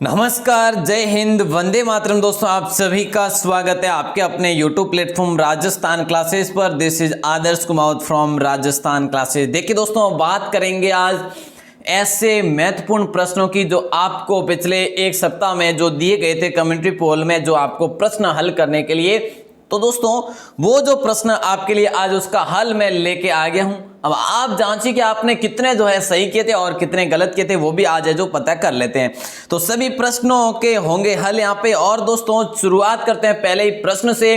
नमस्कार, जय हिंद, वंदे मातरम। दोस्तों, आप सभी का स्वागत है आपके अपने YouTube प्लेटफॉर्म राजस्थान क्लासेस पर। This is Adarsh Kumawat from Rajasthan classes. देखिए दोस्तों, बात करेंगे आज ऐसे महत्वपूर्ण प्रश्नों की जो आपको पिछले एक सप्ताह में जो दिए गए थे कमेंट्री पोल में, जो आपको प्रश्न हल करने के लिए। तो दोस्तों, वो जो प्रश्न आपके लिए आज उसका हल मैं लेके आ गया हूं। अब आप जांचिए कि आपने कितने जो है सही किए थे और कितने गलत किए थे, वो भी आज है जो पता कर लेते हैं। तो सभी प्रश्नों के होंगे हल यहाँ पे। और दोस्तों, शुरुआत करते हैं पहले ही प्रश्न से।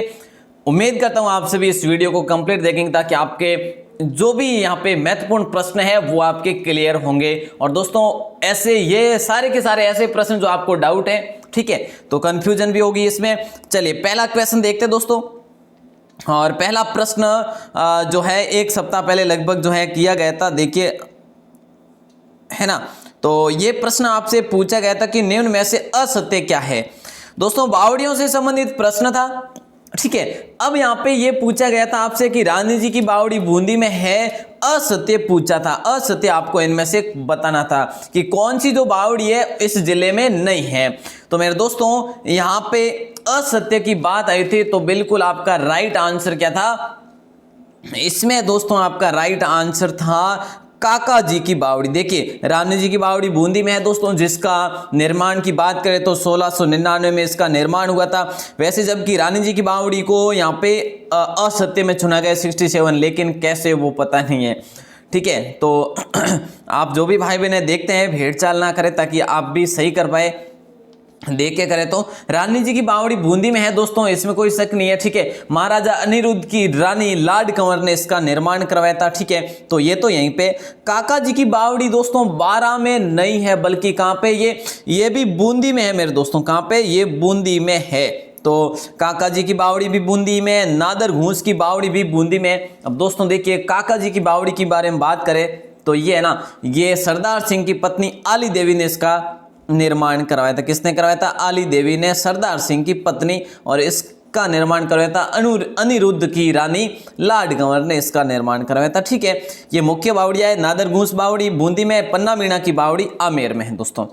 उम्मीद करता हूं आप सभी इस वीडियो को कंप्लीट देखेंगे ताकि आपके जो भी यहाँ पे महत्वपूर्ण प्रश्न है वो आपके क्लियर होंगे। और दोस्तों, ऐसे ये सारे के सारे ऐसे प्रश्न जो आपको डाउट है, ठीक है, तो कंफ्यूजन भी होगी इसमें। चलिए पहला क्वेश्चन देखते हैं दोस्तों। और पहला प्रश्न जो है एक सप्ताह पहले लगभग जो है किया गया था, देखिए, है ना। तो ये प्रश्न आपसे पूछा गया था कि निम्न में से असत्य क्या है। दोस्तों, बावड़ियों से संबंधित प्रश्न था, ठीक है। अब यहाँ पे ये पूछा गया था आपसे कि रानी जी की बावड़ी बूंदी में है, असत्य पूछा था। असत्य आपको इनमें से बताना था कि कौन सी जो बावड़ी है इस जिले में नहीं है। तो मेरे दोस्तों, यहाँ पे असत्य की बात आई थी, तो बिल्कुल आपका राइट आंसर क्या था इसमें दोस्तों? आपका राइट आंसर था काका जी की बावड़ी। देखिए, रानी जी की बावड़ी बूंदी में है दोस्तों, जिसका निर्माण की बात करें तो 1699 में इसका निर्माण हुआ था। वैसे जबकि रानी जी की बावड़ी को यहाँ पे असत्य में चुना गया 67, लेकिन कैसे वो पता नहीं है, ठीक है। तो आप जो भी भाई बहन देखते हैं, भेड़ चाल ना करें ताकि आप भी सही कर पाए, देख के करें। तो रानी जी की बावड़ी बूंदी में है दोस्तों, इसमें कोई शक नहीं है, ठीक है। महाराजा अनिरुद्ध की रानी लाड कंवर ने इसका निर्माण करवाया था, ठीक है। तो ये तो यहीं पे। काका जी की बावड़ी दोस्तों 12 में नहीं है, बल्कि कहां पे ये भी बूंदी में है मेरे दोस्तों। कहां पे? ये बूंदी में है। तो काका जी की बावड़ी भी बूंदी में, नादर घूस की बावड़ी भी बूंदी में। अब दोस्तों देखिए, काका जी की बावड़ी के बारे में बात करें तो ये है ना, ये सरदार सिंह की पत्नी आली देवी ने इसका निर्माण करवाया था। किसने करवाया था? आली देवी ने, सरदार सिंह की पत्नी। और इसका निर्माण करवाया था अनिरुद्ध की रानी लाड कंवर ने इसका निर्माण करवाया था, ठीक है। ये मुख्य बावड़िया है। नादर घूस बावड़ी बूंदी में, पन्ना मीणा की बावड़ी आमेर में है दोस्तों।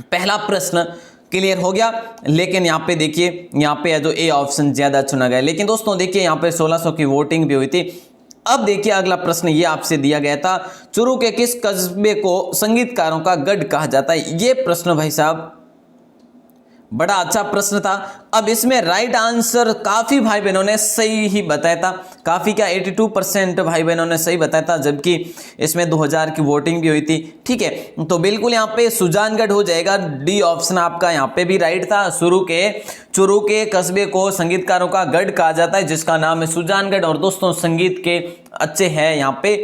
पहला प्रश्न क्लियर हो गया। लेकिन यहाँ पे देखिए, यहाँ पे जो ए ऑप्शन ज्यादा चुना गया। लेकिन दोस्तों देखिए, यहाँ पे 1600 की वोटिंग भी हुई थी। अब देखिए अगला प्रश्न ये आपसे दिया गया था, चूरू के किस कस्बे को संगीतकारों का गढ़ कहा जाता है। ये प्रश्न भाई साहब बड़ा अच्छा प्रश्न था। अब इसमें राइट आंसर काफी भाई बहनों ने सही ही बताया था। काफी क्या, 82% भाई बहनों ने सही बताया था, जबकि इसमें 2000 की वोटिंग भी हुई थी, ठीक है। तो बिल्कुल यहाँ पे सुजानगढ़ हो जाएगा। डी ऑप्शन आपका यहाँ पे भी राइट था। चूरू के कस्बे को संगीतकारों का गढ़ कहा जाता है, जिसका नाम है सुजानगढ़। और दोस्तों, संगीत के अच्छे हैं यहाँ पे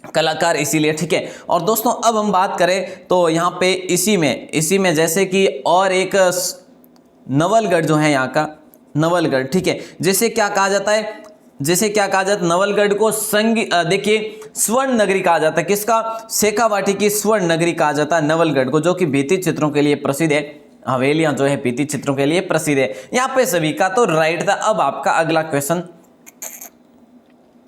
कलाकार, इसीलिए, ठीक है। और दोस्तों, अब हम बात करें तो यहाँ पे इसी में जैसे कि और एक नवलगढ़ जो है, यहाँ का नवलगढ़, ठीक है, जिसे क्या कहा जाता है? नवलगढ़ को देखिए स्वर्ण नगरी कहा जाता है। किसका? शेखावाटी की स्वर्ण नगरी कहा जाता है नवलगढ़ को, जो कि भित्ति चित्रों के लिए प्रसिद्ध है। हवेलियां जो है भित्ति चित्रों के लिए प्रसिद्ध है। यहाँ पे सभी का तो राइट था। अब आपका अगला क्वेश्चन,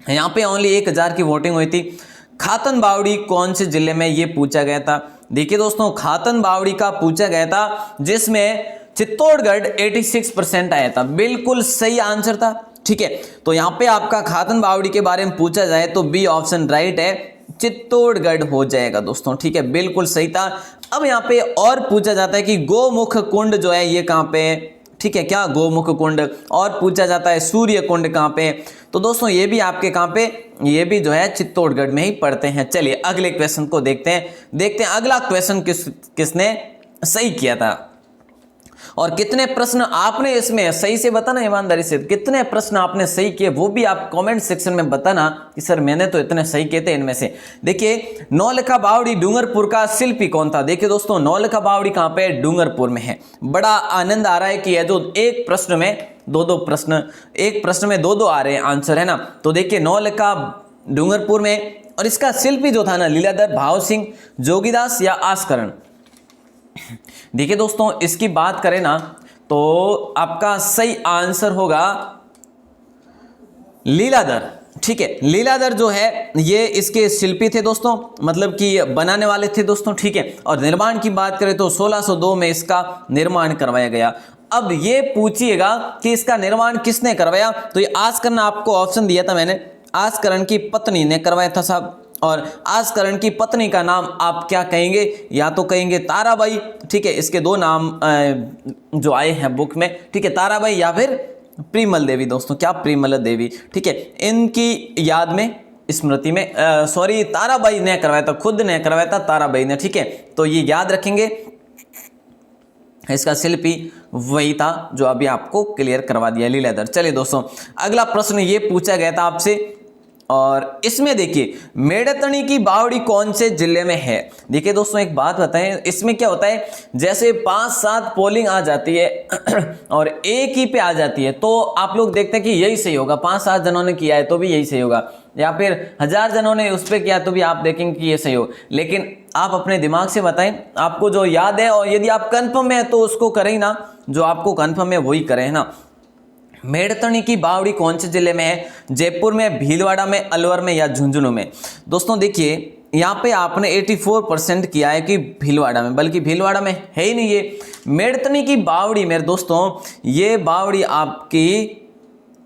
यहाँ पे ओनली 1000 की वोटिंग हुई थी। खातन बावड़ी कौन से जिले में, ये पूछा गया था। देखिए दोस्तों, खातन बावड़ी का पूछा गया था, जिसमें चित्तौड़गढ़ 86% आया था। बिल्कुल सही आंसर था, ठीक है। तो यहाँ पे आपका खातन बावड़ी के बारे में पूछा जाए तो बी ऑप्शन राइट है, चित्तौड़गढ़ हो जाएगा दोस्तों, ठीक है, बिल्कुल सही था। अब यहाँ पे और पूछा जाता है कि गोमुख कुंड जो है ये कहाँ पे है, ठीक है, क्या? गोमुख कुंड। और पूछा जाता है सूर्य कुंड कहाँ पे? तो दोस्तों ये भी आपके कहाँ पे, ये भी जो है चित्तौड़गढ़ में ही पड़ते हैं। चलिए अगले क्वेश्चन को देखते हैं अगला क्वेश्चन किसने सही किया था और कितने प्रश्न आपने इसमें सही से बताना। ईमानदारी से कितने प्रश्न आपने सही किए वो भी आप कमेंट सेक्शन में बताना कि सर मैंने तो इतने सही किए थे। इनमें से देखिए, नौलखा बावड़ी डूंगरपुर का शिल्पी कौन था? देखिए दोस्तों, नौलखा बावड़ी कहाँ पे? डूंगरपुर में है। बड़ा आनंद आ रहा है कि जो एक प्रश्न में दो प्रश्न, एक प्रश्न में दो आ रहे हैं आंसर, है ना। तो देखिए, नौलखा डूंगरपुर में, और इसका शिल्पी जो था ना, लीलाधर भाव सिंह, जोगीदास या आस्करण। देखिए दोस्तों, इसकी बात करें ना तो आपका सही आंसर होगा लीलाधर, ठीक है। लीलाधर जो है ये इसके शिल्पी थे दोस्तों, मतलब कि बनाने वाले थे दोस्तों, ठीक है। और निर्माण की बात करें तो 1602 में इसका निर्माण करवाया गया। अब ये पूछिएगा कि इसका निर्माण किसने करवाया, तो ये आस्करण आपको ऑप्शन दिया था मैंने, आस्करण की पत्नी ने करवाया था साहब। और आस्करण की पत्नी का नाम आप क्या कहेंगे, या तो कहेंगे ताराबाई, ठीक है, इसके दो नाम जो आए हैं बुक में, ठीक है, ताराबाई या फिर प्रिमल देवी दोस्तों, क्या प्रिमल देवी, ठीक है, इनकी याद में, स्मृति में, सॉरी ताराबाई ने करवाया था, खुद ने करवाया था ताराबाई ने, ठीक है। तो ये याद रखेंगे, इसका शिल्पी वही था जो अभी आपको क्लियर करवा दिया, लीलाधर। चलिए दोस्तों, अगला प्रश्न ये पूछा गया था आपसे, और इसमें देखिए मेड़तनी की बावड़ी कौन से जिले में है। देखिए दोस्तों एक बात बताएं, इसमें क्या होता है, जैसे 5-7 पोलिंग आ जाती है और एक ही पे आ जाती है, तो आप लोग देखते हैं कि यही सही होगा, 5-7 जनों ने किया है तो भी यही सही होगा, या फिर 1000 जनों ने उस पर किया तो भी आप देखेंगे कि ये सही हो। लेकिन आप अपने दिमाग से बताएं, आपको जो याद है, और यदि आप कन्फर्म है तो उसको करें ही ना, जो आपको कन्फर्म है वही करें, है ना। मेड़तनी की बावड़ी कौन से जिले में है, जयपुर में, भीलवाड़ा में, अलवर में या झुंझुनू में। दोस्तों देखिए यहाँ पे आपने 84% किया है कि भीलवाड़ा में, बल्कि भीलवाड़ा में है ही नहीं ये। मेड़तनी की बावड़ी मेरे दोस्तों, ये बावड़ी आपकी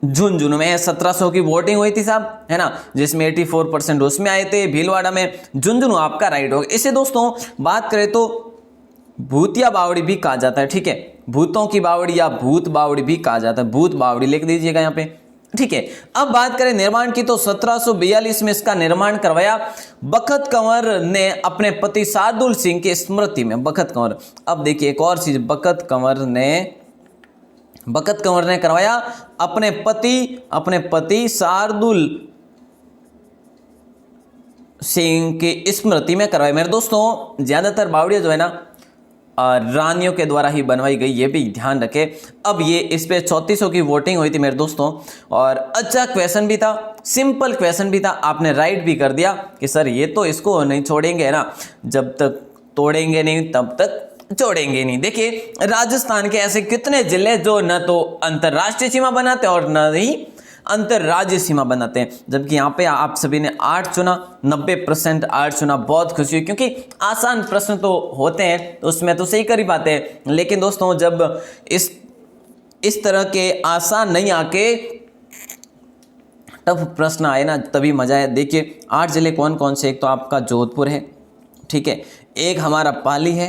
झुंझुनू में है। 1700 की वोटिंग हुई थी साहब, है ना, जिसमें 84% उसमें आए थे, भीलवाड़ा में। झुंझुनू आपका राइट होगा। इसे दोस्तों बात करें तो भूतिया बावड़ी भी कहा जाता है, ठीक है, भूतों की बावड़ी या भूत बावड़ी भी कहा जाता है, भूत बावड़ी लिख दीजिएगा यहाँ पे, ठीक है। अब बात करें निर्माण की तो 1742 में इसका निर्माण करवाया बखत कंवर ने अपने पति शार्दुल सिंह की स्मृति में। बखत कंवर, अब देखिए एक और चीज, बखत कंवर ने करवाया अपने पति शार्दुल सिंह की स्मृति में करवाया। मेरे दोस्तों ज्यादातर बावड़ियां जो है ना रानियों के द्वारा ही बनवाई गई, ये भी ध्यान रखें। अब ये इस पे 3400 की वोटिंग हुई थी मेरे दोस्तों, और अच्छा क्वेश्चन भी था, सिंपल क्वेश्चन भी था, आपने राइट भी कर दिया कि सर ये तो इसको नहीं छोड़ेंगे, है ना, जब तक तोड़ेंगे नहीं तब तक छोड़ेंगे नहीं। देखिए राजस्थान के ऐसे कितने जिले जो न तो अंतरराष्ट्रीय सीमा बनाते और न ही अंतरराज्यीय सीमा बनाते हैं, जबकि यहाँ पे आप सभी ने 8 चुना, 90% 8 चुना। बहुत खुशी हुई, क्योंकि आसान प्रश्न तो होते हैं तो उसमें तो सही कर ही पाते हैं, लेकिन दोस्तों जब इस तरह के आसान नहीं आके टफ प्रश्न आए ना तभी मजा है। देखिए 8 जिले कौन कौन से, एक तो आपका जोधपुर है, ठीक है, एक हमारा पाली है,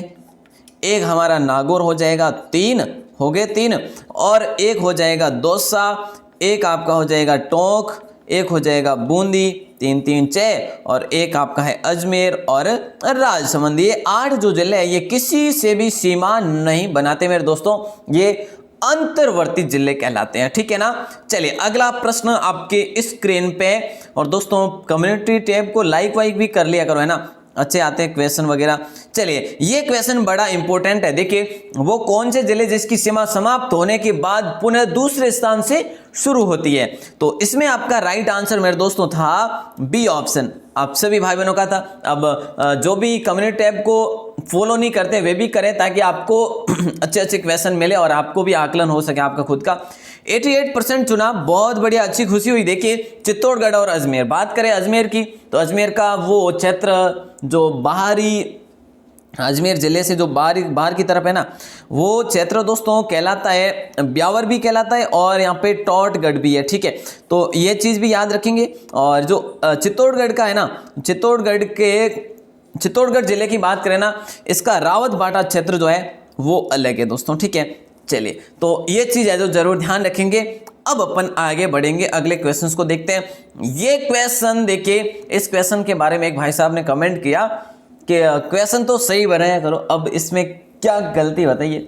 एक हमारा नागौर हो जाएगा, 3 हो गए 3, और एक हो जाएगा दौसा, एक आपका हो जाएगा टोंक, एक हो जाएगा बूंदी, 3-3 6, और एक आपका है अजमेर और राजसमंद। ये 8 जो जिले हैं ये किसी से भी सीमा नहीं बनाते मेरे दोस्तों, ये अंतर्वर्ती जिले कहलाते हैं, ठीक है ना। चलिए अगला प्रश्न आपके स्क्रीन पे, और दोस्तों कम्युनिटी टैब को लाइक वाइक भी कर लिया करो, है ना, अच्छे आते हैं क्वेश्चन वगैरह। चलिए ये क्वेश्चन बड़ा इंपॉर्टेंट है। देखिए वो कौन से जिले जिसकी सीमा समाप्त होने के बाद पुनः दूसरे स्थान से शुरू होती है, तो इसमें आपका राइट आंसर मेरे दोस्तों था बी ऑप्शन, आप सभी भाई बहनों का था। अब जो भी कम्युनिटी टैब को फॉलो नहीं करते वे भी करें, ताकि आपको अच्छे अच्छे क्वेश्चन मिले और आपको भी आकलन हो सके आपका खुद का। 88% चुना, बहुत बढ़िया, अच्छी खुशी हुई। देखिए चित्तौड़गढ़ और अजमेर, बात करें अजमेर की तो अजमेर का वो क्षेत्र जो बाहरी, अजमेर जिले से जो बाहर की तरफ है ना, वो क्षेत्र दोस्तों कहलाता है, ब्यावर भी कहलाता है, और यहाँ पे टॉटगढ़ भी है, ठीक है, तो ये चीज़ भी याद रखेंगे। और जो चित्तौड़गढ़ का है ना, चित्तौड़गढ़ जिले की बात करें ना, इसका रावत बाटा क्षेत्र जो है वो अलग है दोस्तों, ठीक है। चलिए तो ये चीज़ है जो जरूर ध्यान रखेंगे। अब अपन आगे बढ़ेंगे, अगले क्वेश्चंस को देखते हैं। ये क्वेश्चन देखिए, इस क्वेश्चन के बारे में एक भाई साहब ने कमेंट किया कि क्वेश्चन तो सही बनाया करो, अब इसमें क्या गलती बताइए।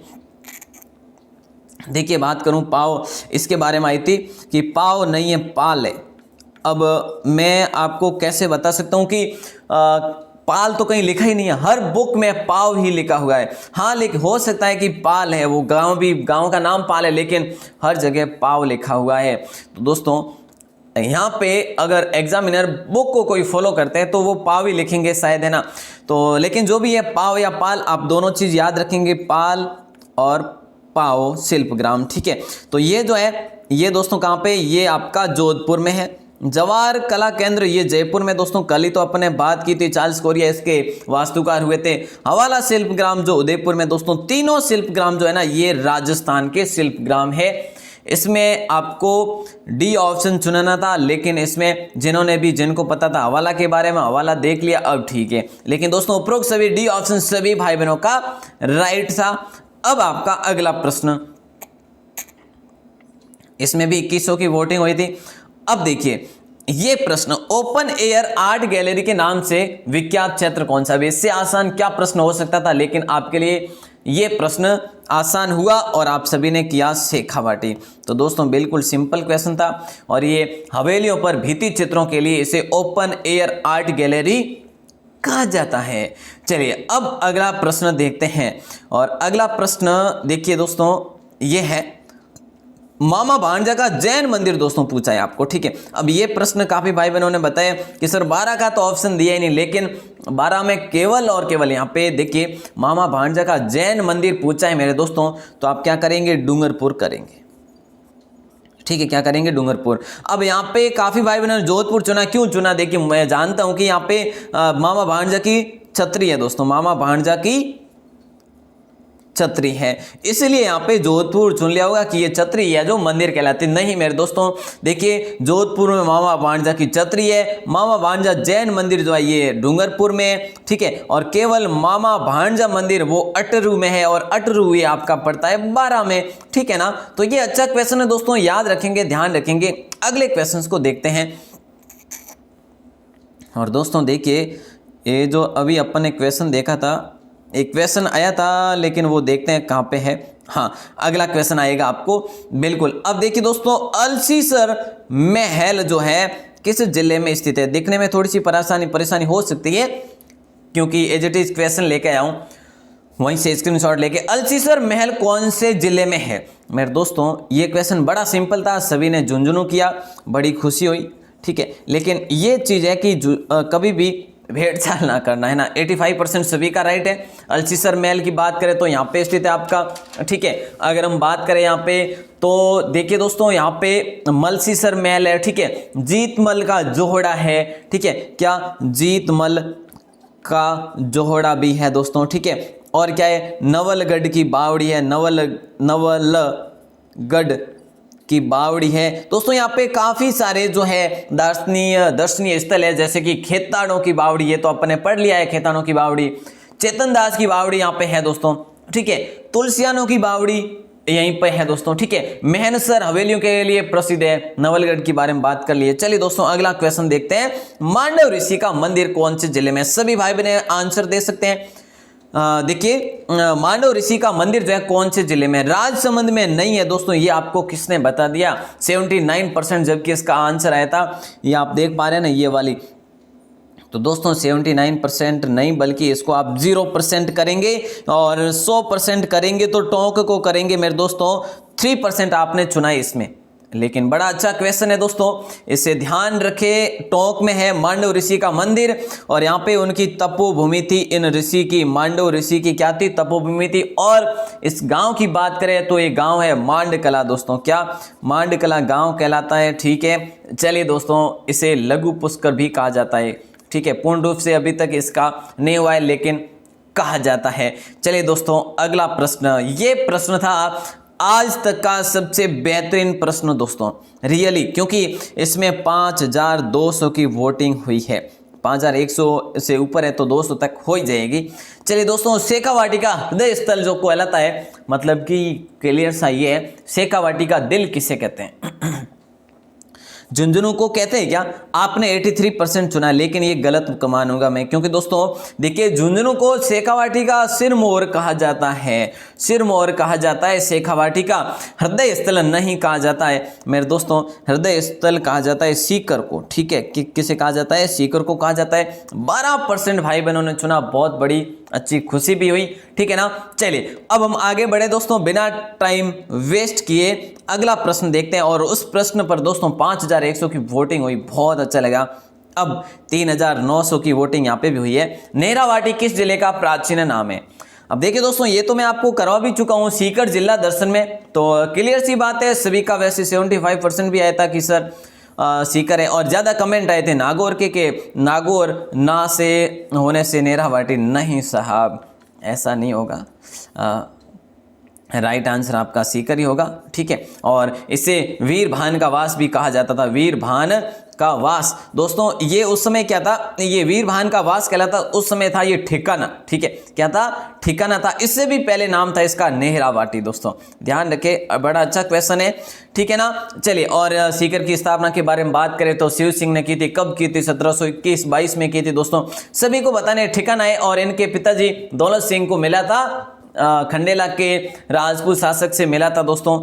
देखिए बात करूं पाव, इसके बारे में आई थी कि पाव नहीं है पाल है। अब मैं आपको कैसे बता सकता हूं कि पाल तो कहीं लिखा ही नहीं है, हर बुक में पाव ही लिखा हुआ है। हाँ लेकिन हो सकता है कि पाल है, वो गांव का नाम पाल है, लेकिन हर जगह पाव लिखा हुआ है। तो दोस्तों यहाँ पे अगर एग्जामिनर बुक को कोई फॉलो करते हैं तो वो पाव ही लिखेंगे शायद, है ना। तो लेकिन जो भी है पाव या पाल, आप दोनों चीज याद रखेंगे, पाल और पाव शिल्पग्राम, ठीक है। तो ये जो है ये दोस्तों कहाँ पे, ये आपका जोधपुर में है, जवाहर कला केंद्र ये जयपुर में दोस्तों, कल ही तो अपने बात की थी, चार्ल्स कोरिया इसके वास्तुकार हुए थे। हवाला शिल्प ग्राम जो उदयपुर में दोस्तों, तीनों शिल्प ग्राम जो है ना ये राजस्थान के शिल्प ग्राम है। इसमें आपको डी ऑप्शन चुनना था, लेकिन इसमें जिनको पता था हवाला के बारे में, हवाला देख लिया, अब ठीक है। लेकिन दोस्तों उपरोक्त सभी डी ऑप्शन सभी भाई बहनों का राइट था। अब आपका अगला प्रश्न, इसमें भी 2100 की वोटिंग हुई थी। अब देखिए ये प्रश्न, ओपन एयर आर्ट गैलरी के नाम से विख्यात क्षेत्र कौन सा? इससे आसान क्या प्रश्न हो सकता था, लेकिन आपके लिए ये प्रश्न आसान हुआ और आप सभी ने किया शेखावाटी। तो दोस्तों बिल्कुल सिंपल क्वेश्चन था, और ये हवेलियों पर भित्ति चित्रों के लिए इसे ओपन एयर आर्ट गैलरी कहा जाता है। चलिए अब अगला प्रश्न देखते हैं, और अगला प्रश्न देखिए दोस्तों, ये है मामा भांजा का जैन मंदिर दोस्तों पूछा है आपको, ठीक है। अब ये प्रश्न काफी भाई बहनों ने बताया कि सर 12 का तो ऑप्शन दिया ही नहीं, लेकिन 12 में केवल और केवल यहाँ पे देखिए मामा भांजा का जैन मंदिर पूछा है मेरे दोस्तों। तो आप क्या करेंगे? डूंगरपुर करेंगे, ठीक है। क्या करेंगे? डूंगरपुर। अब यहाँ पे काफी भाई बहनों ने जोधपुर चुना, क्यों चुना? देखिए मैं जानता हूं कि यहाँ पे मामा भांजा की छतरी है दोस्तों, मामा भांजा की छतरी है, इसलिए यहाँ पे जोधपुर चुन लिया होगा कि ये छतरी है जो मंदिर कहलाती। नहीं मेरे दोस्तों, देखिए जोधपुर में मामा भांजा की छतरी है, मामा भांजा जैन मंदिर जो है ये डूंगरपुर में, ठीक है। और केवल मामा भांजा मंदिर वो अटरू में है, और अटरू ये आपका पड़ता है 12 में, ठीक है ना। तो ये अच्छा क्वेश्चन है दोस्तों, याद रखेंगे, ध्यान रखेंगे। अगले क्वेश्चन को देखते हैं, और दोस्तों देखिए ये जो अभी अपन ने क्वेश्चन देखा था, एक क्वेश्चन आया था, लेकिन वो देखते हैं कहाँ पे है। हाँ, अगला क्वेश्चन आएगा आपको बिल्कुल। अब देखिए दोस्तों, अल्सीसर महल जो है किस जिले में स्थित है? देखने में थोड़ी सी परेशानी हो सकती है, क्योंकि एज इट इज क्वेश्चन लेके आया हूँ, वहीं से स्क्रीनशॉट लेके। अल्सीसर महल कौन से जिले में है? मेरे दोस्तों ये क्वेश्चन बड़ा सिंपल था, सभी ने झुंझुनू किया, बड़ी खुशी हुई, ठीक है। लेकिन ये चीज़ है कि कभी भी भेड़ चाल ना करना, है ना। 85% सभी का राइट है। अल्सीसर महल की बात करें तो यहाँ पे स्थित है आपका, ठीक है। अगर हम बात करें यहाँ पे तो देखिए दोस्तों, यहाँ पे मलसीसर महल है, ठीक है। जीतमल का जोहड़ा है, ठीक है। क्या? जीतमल का जोहड़ा भी है दोस्तों, ठीक है। और क्या है? नवलगढ़ की बावड़ी है, नवलगढ़ की बावड़ी है दोस्तों। यहाँ पे काफी सारे जो है दर्शनीय स्थल है, जैसे कि खेताड़ों की बावड़ी, ये तो अपने पढ़ लिया है, खेताड़ों की बावड़ी। चेतन दास की बावड़ी यहाँ पे है दोस्तों, ठीक है। तुलसियानों की बावड़ी यहीं पे है दोस्तों, ठीक है। मेहनसर हवेलियों के लिए प्रसिद्ध है, नवलगढ़ के बारे में बात कर लिए। चलिए दोस्तों अगला क्वेश्चन देखते हैं, मांडव ऋषि का मंदिर कौन से जिले में? सभी भाई बहन आंसर दे सकते हैं। देखिए मांडव ऋषि का मंदिर जो है कौन से जिले में? राजसमंद में नहीं है दोस्तों, ये आपको किसने बता दिया? 79%, जबकि इसका आंसर आया था, ये आप देख पा रहे हैं ना, ये वाली। तो दोस्तों 79% नहीं, बल्कि इसको आप 0% करेंगे, और 100% करेंगे तो टोंक को करेंगे मेरे दोस्तों। 3% आपने चुना है इसमें, लेकिन बड़ा अच्छा क्वेश्चन है दोस्तों, इसे ध्यान रखें। टोंक में है मांडव ऋषि का मंदिर, और यहाँ पे उनकी तपोभूमि थी, इन ऋषि की, मांडव ऋषि की क्या थी? तपोभूमि थी। और इस गांव की बात करें तो ये गांव है मांडकला दोस्तों। क्या? मांडकला गांव कहलाता है, ठीक है। चलिए दोस्तों, इसे लघु पुष्कर भी कहा जाता है, ठीक है। पूर्ण रूप से अभी तक इसका नहीं हुआ है, लेकिन कहा जाता है। चलिए दोस्तों अगला प्रश्न, ये प्रश्न था आज तक का सबसे बेहतरीन प्रश्न दोस्तों, रियली, क्योंकि इसमें 5200 की वोटिंग हुई है। 5100 से ऊपर है तो 200 तक हो ही जाएगी। चलिए दोस्तों, शेखावाटी का हृदय स्थल जो कहलाता है, मतलब कि क्लियर सा ये है, शेखावाटी का दिल किसे कहते हैं? झुंझुनू को कहते हैं क्या? आपने 83% चुना, लेकिन ये गलत मानूंगा मैं, क्योंकि दोस्तों देखिए झुंझुनू को शेखावाटी का सिरमौर कहा जाता है, सिरमौर कहा जाता है। शेखावाटी का हृदय स्थल नहीं कहा जाता है मेरे दोस्तों, हृदय स्थल कहा जाता है सीकर को, ठीक है। किसे कहा जाता है? सीकर को कहा जाता है। 12% भाई बहनों ने चुना, बहुत बड़ी अच्छी खुशी भी हुई, ठीक है ना। चलिए अब हम आगे बढ़े दोस्तों, बिना टाइम वेस्ट किए अगला प्रश्न देखते हैं, और उस प्रश्न पर दोस्तों 5100 की वोटिंग हुई, बहुत अच्छा लगा। अब 3900 की वोटिंग यहाँ पे भी हुई है। नेहरावाटी किस जिले का प्राचीन नाम है? अब देखिए दोस्तों, ये तो मैं आपको करवा भी चुका हूँ, सीकर जिला दर्शन में, तो क्लियर सी बात है, सभी का वैसे 75% भी आया था कि सर सीकर है। और ज़्यादा कमेंट आए थे नागौर के नागौर ना से होने से नेरा वाटी, नहीं साहब ऐसा नहीं होगा, राइट आंसर आपका सीकर ही होगा, ठीक है। और इसे वीर भान का वास भी कहा जाता था, वीर भान का वास। दोस्तों ये उस समय क्या था, ये वीर भान का वास कहलाता, उस समय था ये ठिकाना, ठीक है, क्या था, ठिकाना था। इससे भी पहले नाम था इसका नेहरावाटी। दोस्तों ध्यान रखें, बड़ा अच्छा क्वेश्चन है, ठीक है ना। चलिए, और सीकर की स्थापना के बारे में बात करें तो शिव सिंह ने की थी, कब की थी, 1721-22 में की थी। दोस्तों सभी को बताने ठिकाना है। और इनके पिताजी दौलत सिंह को मिला था, खंडेला के राजपूत शासक से मिला था दोस्तों,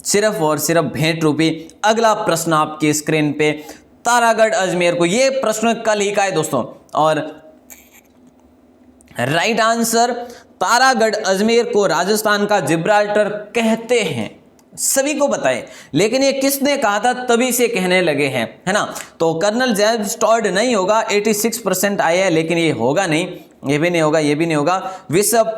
सिर्फ और सिर्फ भेंट रूपी। अगला प्रश्न आपकी स्क्रीन पे, तारागढ़ अजमेर को, ये प्रश्न कल ही का है दोस्तों, और राइट आंसर तारागढ़ अजमेर को राजस्थान का जिब्राल्टर कहते हैं, सभी को बताएं। लेकिन ये किसने कहा था, तभी से कहने लगे हैं, है ना। तो कर्नल जेम्स टॉड नहीं होगा, 86% आए हैं, लेकिन ये होगा नहीं, ये भी नहीं होगा, ये भी नहीं होगा। विशव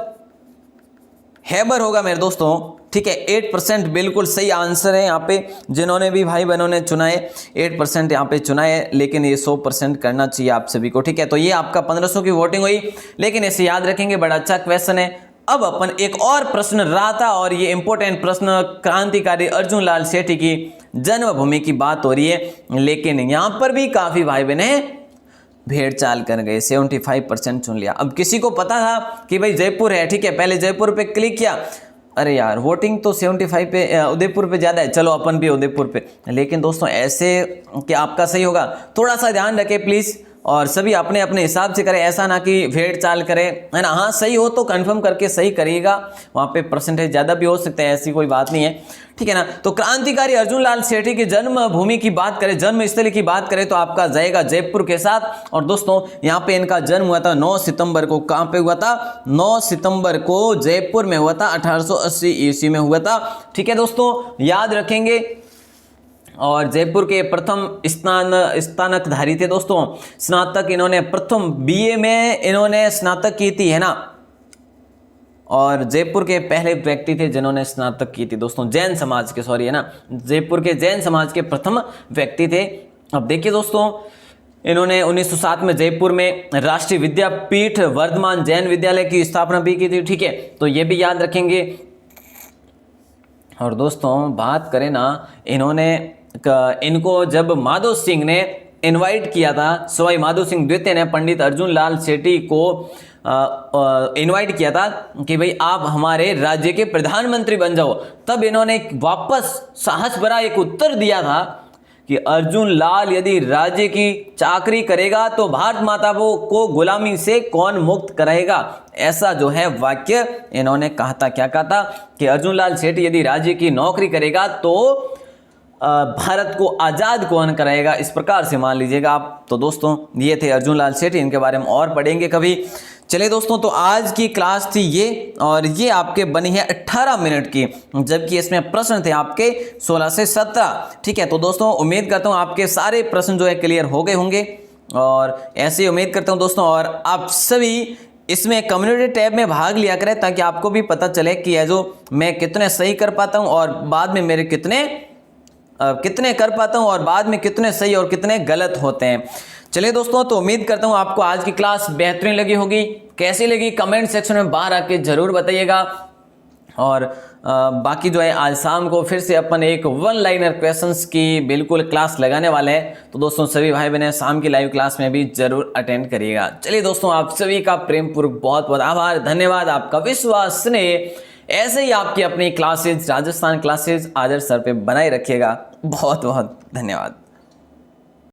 हैबर होगा मेरे दोस्तों, ठीक है। 8% बिल्कुल सही आंसर है यहाँ पे, जिन्होंने भी भाई बहनों ने चुना है 8% यहाँ पे चुना है, लेकिन ये 100% करना चाहिए आप सभी को, ठीक है। तो ये आपका 1500 की वोटिंग हुई, लेकिन इसे याद रखेंगे, बड़ा अच्छा क्वेश्चन है। अब अपन एक और प्रश्न रहा था, और ये इंपॉर्टेंट प्रश्न, क्रांतिकारी अर्जुन लाल सेठी की जन्मभूमि की बात हो रही है, लेकिन यहाँ पर भी काफी भाई बहने भेड़ चाल कर गए, 75% चुन लिया। अब किसी को पता था कि भाई जयपुर है, ठीक है, पहले जयपुर पे क्लिक किया, अरे यार वोटिंग तो 75 पे उदयपुर पे ज़्यादा है, चलो अपन भी उदयपुर पे। लेकिन दोस्तों ऐसे कि आपका सही होगा, थोड़ा सा ध्यान रखें प्लीज़, और सभी अपने अपने हिसाब से करें, ऐसा ना कि भेड़ चाल करें, है ना। हाँ सही हो तो कंफर्म करके सही करिएगा, वहाँ पे परसेंटेज ज़्यादा भी हो सकते हैं, ऐसी कोई बात नहीं है, ठीक है ना। तो क्रांतिकारी अर्जुन लाल सेठी की जन्मभूमि की बात करें, जन्मस्थली की बात करें, तो आपका जाएगा जयपुर के साथ। और दोस्तों यहाँ पे इनका जन्म हुआ था 9 सितंबर को, कहाँ पे हुआ था, 9 सितंबर को जयपुर में हुआ था, 1880 ईस्वी में हुआ था, ठीक है दोस्तों, याद रखेंगे। और जयपुर के प्रथम स्नातकधारी थे दोस्तों, स्नातक इन्होंने प्रथम बीए में इन्होंने स्नातक की थी, है ना। और जयपुर के पहले व्यक्ति थे जिन्होंने स्नातक की थी दोस्तों, जैन समाज के, सॉरी, है ना, जयपुर के जैन समाज के प्रथम व्यक्ति थे। अब देखिए दोस्तों, इन्होंने 1907 में जयपुर में राष्ट्रीय विद्यापीठ वर्धमान जैन विद्यालय की स्थापना भी की थी, ठीक है, तो ये भी याद रखेंगे। और दोस्तों बात करें ना, इनको जब माधो सिंह ने इनवाइट किया था, सवाई माधो सिंह द्वितीय ने पंडित अर्जुन लाल सेठी को इनवाइट किया था कि भाई आप हमारे राज्य के प्रधानमंत्री बन जाओ, तब इन्होंने वापस साहस भरा एक उत्तर दिया था कि अर्जुन लाल यदि राज्य की चाकरी करेगा तो भारत माता को गुलामी से कौन मुक्त कराएगा, ऐसा जो है वाक्य इन्होंने कहा था। क्या कहा था कि अर्जुन लाल सेठी यदि राज्य की नौकरी करेगा तो भारत को आज़ाद कौन कराएगा, इस प्रकार से मान लीजिएगा आप। तो दोस्तों ये थे अर्जुन लाल सेठी, इनके बारे में और पढ़ेंगे कभी। चलिए दोस्तों, तो आज की क्लास थी ये, और ये आपके बनी है 18 मिनट की, जबकि इसमें प्रश्न थे आपके 16 से 17, ठीक है। तो दोस्तों उम्मीद करता हूँ आपके सारे प्रश्न जो है क्लियर हो गए होंगे, और ऐसे ही उम्मीद करता हूँ दोस्तों। और आप सभी इसमें कम्युनिटी टैब में भाग लिया करें, ताकि आपको भी पता चले कि ये जो मैं कितने सही कर पाता हूँ, और बाद में मेरे कितने कर पाता हूँ, और बाद में कितने सही और कितने गलत होते हैं। चलिए दोस्तों, तो उम्मीद करता हूँ आपको आज की क्लास बेहतरीन लगी होगी। कैसी लगी कमेंट सेक्शन में बाहर आके जरूर बताइएगा। और बाकी जो है आज शाम को फिर से अपन एक 1 लाइनर क्वेश्चंस की बिल्कुल क्लास लगाने वाले हैं, तो दोस्तों सभी भाई बहनें शाम की लाइव क्लास में भी जरूर अटेंड करिएगा। चलिए दोस्तों, आप सभी का प्रेम पूर्वक बहुत बहुत आभार, धन्यवाद, आपका विश्वास, स्नेह ऐसे ही आपकी अपनी क्लासेज राजस्थान क्लासेज आदर्श सर पे बनाए रखिएगा। बहुत बहुत धन्यवाद।